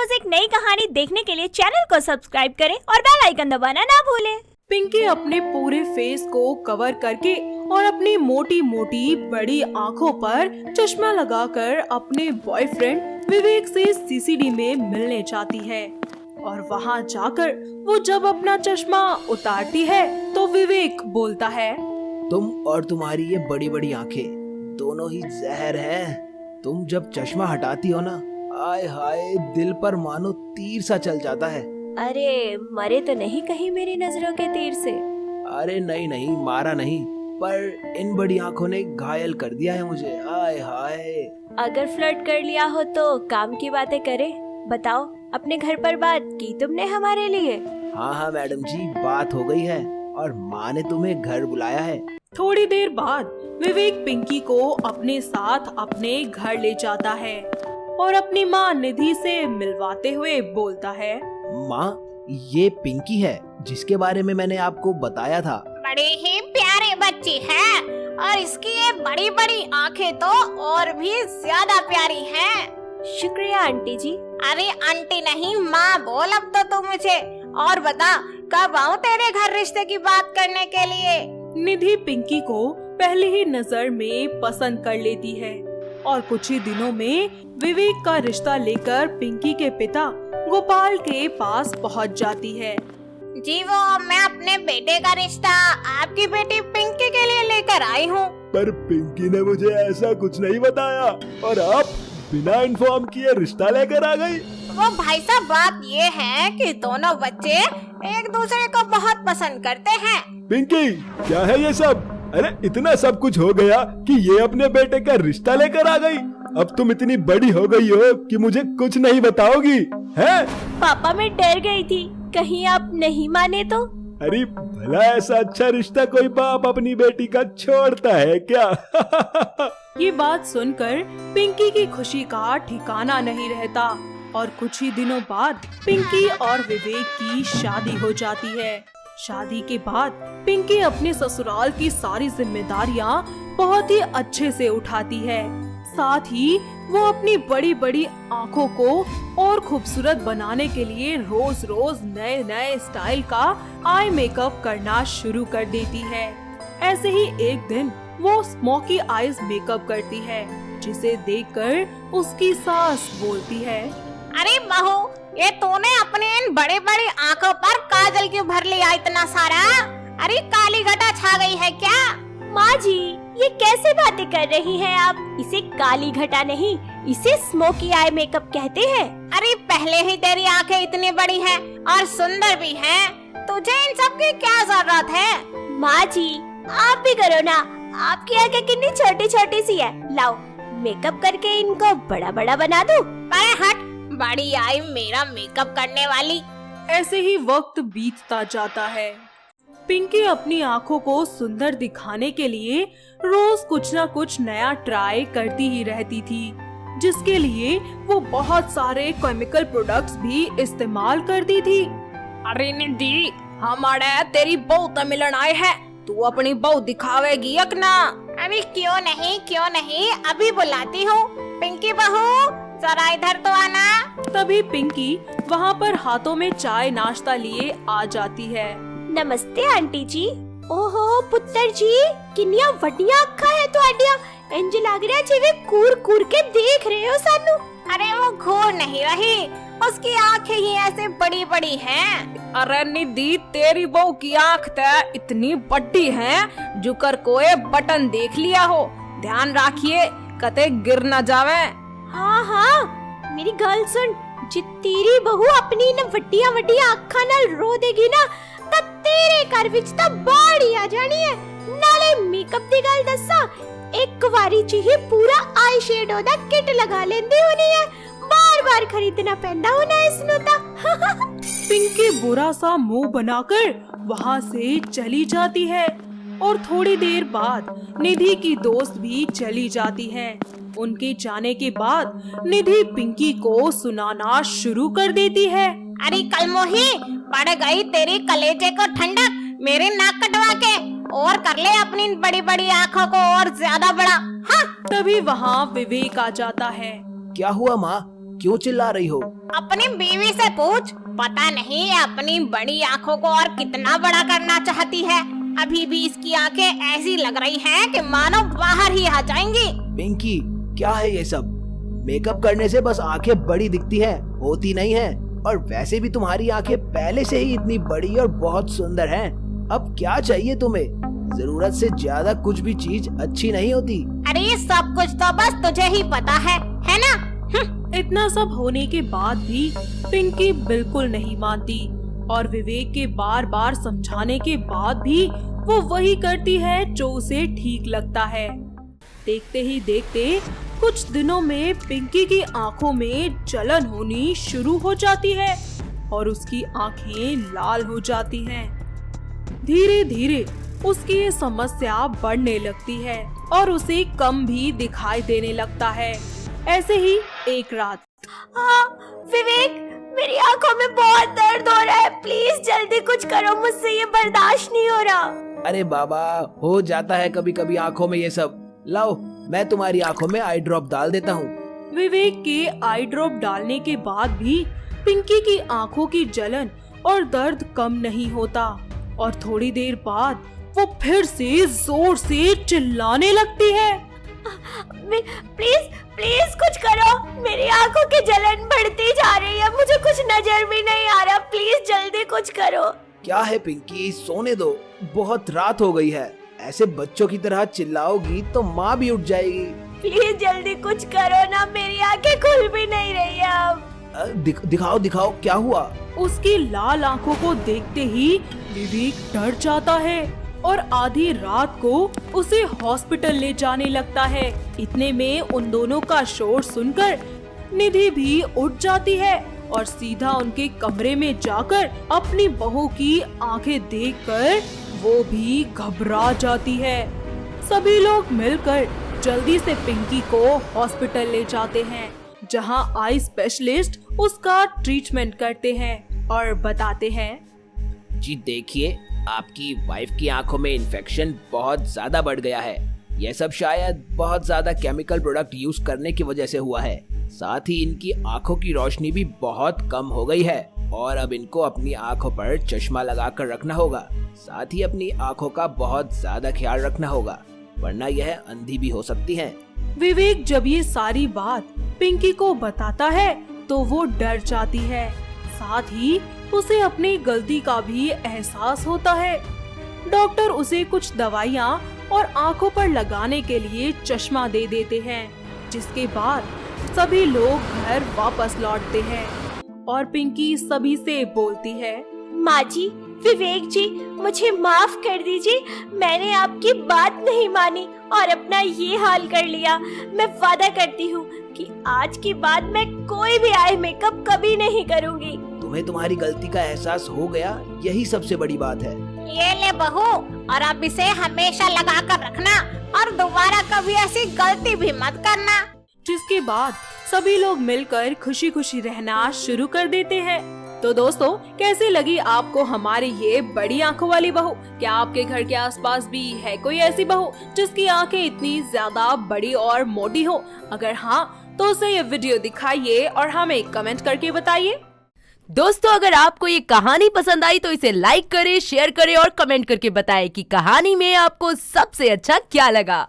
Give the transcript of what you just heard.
रोज एक नई कहानी देखने के लिए चैनल को सब्सक्राइब करें और बेल आइकन दबाना ना भूलें। पिंकी अपने पूरे फेस को कवर करके और अपनी मोटी मोटी बड़ी आँखों पर चश्मा लगाकर अपने बॉयफ्रेंड विवेक से सीसीडी में मिलने चाहती है। और वहाँ जाकर वो जब अपना चश्मा उतारती है तो विवेक बोलता है, तुम और तुम्हारी ये बड़ी बड़ी आंखें दोनों ही जहर हैं। तुम जब चश्मा हटाती हो ना, आय हाय दिल पर मानो तीर सा चल जाता है। अरे मरे तो नहीं कहीं मेरी नजरों के तीर से? अरे नहीं नहीं, मारा नहीं, पर इन बड़ी आंखों ने घायल कर दिया है मुझे। आय हाय। अगर फ्लर्ट कर लिया हो तो काम की बातें करे। बताओ, अपने घर पर बात की तुमने हमारे लिए? हाँ हाँ मैडम जी, बात हो गई है और माँ ने तुम्हें घर बुलाया है। थोड़ी देर बाद विवेक पिंकी को अपने साथ अपने घर ले जाता है और अपनी माँ निधि से मिलवाते हुए बोलता है, माँ ये पिंकी है जिसके बारे में मैंने आपको बताया था। बड़े ही प्यारे बच्ची है और इसकी ये बड़ी बड़ी आंखें तो और भी ज्यादा प्यारी हैं। शुक्रिया आंटी जी। अरे आंटी नहीं, माँ बोल अब तो तू मुझे। और बता, कब आऊँ तेरे घर रिश्ते की बात करने के लिए? निधि पिंकी को पहले ही नजर में पसंद कर लेती है और कुछ ही दिनों में विवेक का रिश्ता लेकर पिंकी के पिता गोपाल के पास पहुंच जाती है। जी वो मैं अपने बेटे का रिश्ता आपकी बेटी पिंकी के लिए लेकर आई हूँ। पर पिंकी ने मुझे ऐसा कुछ नहीं बताया और आप बिना इन्फॉर्म किए रिश्ता लेकर आ गई। वो भाई साहब, बात ये है कि दोनों बच्चे एक दूसरे को बहुत पसंद करते हैं। पिंकी, क्या है ये सब? अरे इतना सब कुछ हो गया कि ये अपने बेटे का रिश्ता लेकर आ गई। अब तुम इतनी बड़ी हो गई हो कि मुझे कुछ नहीं बताओगी, हैं? पापा मैं डर गई थी, कहीं आप नहीं माने तो? अरे भला ऐसा अच्छा रिश्ता कोई बाप अपनी बेटी का छोड़ता है क्या? ये बात सुनकर पिंकी की खुशी का ठिकाना नहीं रहता और कुछ ही दिनों बाद पिंकी और विवेक की शादी हो जाती है। शादी के बाद पिंकी अपने ससुराल की सारी जिम्मेदारियां बहुत ही अच्छे से उठाती है। साथ ही वो अपनी बड़ी बड़ी आँखों को और खूबसूरत बनाने के लिए रोज रोज नए नए स्टाइल का आई मेकअप करना शुरू कर देती है। ऐसे ही एक दिन वो स्मोकी आईज मेकअप करती है, जिसे देखकर उसकी सास बोलती है, अरे बहू, ये तूने अपने इन बड़े बड़ी आँखों पर काजल क्यों भर लिया इतना सारा? अरे काली घटा छा गई है क्या? माँ जी, ये कैसे बातें कर रही हैं आप? इसे काली घटा नहीं, इसे स्मोकी आई मेकअप कहते हैं। अरे पहले ही तेरी आंखें इतनी बड़ी हैं और सुंदर भी हैं, तुझे इन सब की क्या जरूरत है? माँ जी, आप भी करो ना, आपकी आंखें कितनी छोटी छोटी सी है। लाओ मेकअप करके इनको बड़ा बड़ा बना दो। अरे हट, बड़ी आई मेरा मेकअप करने वाली। ऐसे ही वक्त बीतता जाता है। पिंकी अपनी आँखों को सुंदर दिखाने के लिए रोज कुछ न कुछ नया ट्राई करती ही रहती थी, जिसके लिए वो बहुत सारे केमिकल प्रोडक्ट्स भी इस्तेमाल करती थी। अरे निधि, हमारे तेरी बहू तो मिलन आए है, तू अपनी बहू दिखावेगी अपना? अरे क्यों नहीं, अभी बुलाती हूँ। पिंकी बहू, जरा इधर तो आना। तभी पिंकी वहाँ पर हाथों में चाय नाश्ता लिए आ जाती है। नमस्ते आंटी जी। ओहो पुत्र जी, किन्निया वड्डियां अखा है तुहाडियां। इंज लग रहा जिवे कूर कूर के देख रहे हो सानू। अरे वो घूर नहीं रही, उसकी आंखें ही ऐसे बड़ी बड़ी हैं। अरे निधि, तेरी बहू की आँख तो इतनी बड़ी है जुकर कोई बटन देख लिया हो। ध्यान रखिए कते गिर न जावे। हाँ, मेरी गल सुन, जे तेरी बहू अपनी न वड्डियां वड्डियां अखा नाल रो देगी ना, ता तेरे घर विच ता बाड़ी आ जानी है। नाले मेकअप दी गल दसा, एक वारी च ही पूरा आई शेडो दा किट लगा लेंदी होनी है, बार बार खरीदना पैंदा होना इसनु ता। पिंकी बुरा सा मुंह बनाकर वहाँ से चली जाती है और थोड़ी देर बाद निधि की दोस्त भी चली जाती है। उनके जाने के बाद निधि पिंकी को सुनाना शुरू कर देती है। अरे कलमोही, पड़ गई तेरी कलेजे को ठंडक। मेरे नाक कटवा के और कर ले अपनी बड़ी बड़ी आँखों को और ज्यादा बड़ा। हाँ। तभी वहाँ विवेक आ जाता है। क्या हुआ माँ, क्यों चिल्ला रही हो? अपनी बीवी से पूछ, पता नहीं अपनी बड़ी आँखों को और कितना बड़ा करना चाहती है। अभी भी इसकी आंखें ऐसी लग रही हैं कि मानो बाहर ही आ जाएंगी। पिंकी, क्या है ये सब? मेकअप करने से बस आंखें बड़ी दिखती है, होती नहीं है। और वैसे भी तुम्हारी आंखें पहले से ही इतनी बड़ी और बहुत सुंदर हैं। अब क्या चाहिए तुम्हें? जरूरत से ज्यादा कुछ भी चीज अच्छी नहीं होती। अरे ये सब कुछ तो बस तुझे ही पता है ना? इतना सब होने के बाद भी पिंकी बिल्कुल नहीं मानती और विवेक के बार बार समझाने के बाद भी वो वही करती है जो उसे ठीक लगता है। देखते ही देखते कुछ दिनों में पिंकी की आंखों में जलन होनी शुरू हो जाती है और उसकी आंखें लाल हो जाती हैं। धीरे धीरे उसकी ये समस्या बढ़ने लगती है और उसे कम भी दिखाई देने लगता है। ऐसे ही एक रात विवेक, मेरी आंखों में बहुत दर्द हो रहा है, प्लीज जल्दी कुछ करो, मुझसे ये बर्दाश्त नहीं हो रहा। अरे बाबा, हो जाता है कभी कभी आंखों में ये सब। लाओ, मैं तुम्हारी आंखों में आई ड्रॉप डाल देता हूँ। विवेक के आई ड्रॉप डालने के बाद भी पिंकी की आंखों की जलन और दर्द कम नहीं होता और थोड़ी देर बाद वो फिर से जोर से चिल्लाने लगती है। प्लीज प्लीज कुछ करो, मेरी आंखों की जलन बढ़ती जा रही है, मुझे कुछ नजर भी नहीं आ रहा, प्लीज जल्दी कुछ करो। क्या है पिंकी, सोने दो, बहुत रात हो गई है। ऐसे बच्चों की तरह चिल्लाओगी तो माँ भी उठ जाएगी। प्लीज जल्दी कुछ करो ना, मेरी आंखें खुल भी नहीं रही है अब। दिखाओ दिखाओ, क्या हुआ? उसकी लाल आंखों को देखते ही विवेक डर जाता है और आधी रात को उसे हॉस्पिटल ले जाने लगता है। इतने में उन दोनों का शोर सुनकर निधि भी उठ जाती है और सीधा उनके कमरे में जाकर अपनी बहू की आंखें देखकर वो भी घबरा जाती है। सभी लोग मिलकर जल्दी से पिंकी को हॉस्पिटल ले जाते हैं, जहां आई स्पेशलिस्ट उसका ट्रीटमेंट करते हैं और बताते हैं, जी देखिए, आपकी वाइफ की आंखों में इन्फेक्शन बहुत ज्यादा बढ़ गया है। यह सब शायद बहुत ज्यादा केमिकल प्रोडक्ट यूज करने की वजह से हुआ है। साथ ही इनकी आंखों की रोशनी भी बहुत कम हो गई है और अब इनको अपनी आंखों पर चश्मा लगाकर रखना होगा। साथ ही अपनी आंखों का बहुत ज्यादा ख्याल रखना होगा, वरना यह अंधी भी हो सकती हैं। विवेक जब ये सारी बात पिंकी को बताता है तो वो डर जाती है। साथ ही उसे अपनी गलती का भी एहसास होता है। डॉक्टर उसे कुछ दवाइयाँ और आंखों पर लगाने के लिए चश्मा दे देते हैं, जिसके बाद सभी लोग घर वापस लौटते हैं और पिंकी सभी से बोलती है, माँ जी, विवेक जी, मुझे माफ कर दीजिए, मैंने आपकी बात नहीं मानी और अपना ये हाल कर लिया। मैं वादा करती हूँ कि आज के बाद मैं कोई भी आई मेकअप कभी नहीं करूँगी। तुम्हें तुम्हारी गलती का एहसास हो गया, यही सबसे बड़ी बात है। ये ले बहू, और अब इसे हमेशा लगा कर रखना और दोबारा कभी ऐसी गलती भी मत करना। जिसके बाद सभी लोग मिलकर खुशी खुशी रहना शुरू कर देते हैं। तो दोस्तों, कैसी लगी आपको हमारी ये बड़ी आंखों वाली बहू? क्या आपके घर के आसपास भी है कोई ऐसी बहू जिसकी आंखें इतनी ज्यादा बड़ी और मोटी हो? अगर हाँ, तो उसे ये वीडियो दिखाइए और हमें कमेंट करके बताइए। दोस्तों, अगर आपको ये कहानी पसंद आई तो इसे लाइक करें, शेयर करें और कमेंट करके बताएं कि कहानी में आपको सबसे अच्छा क्या लगा।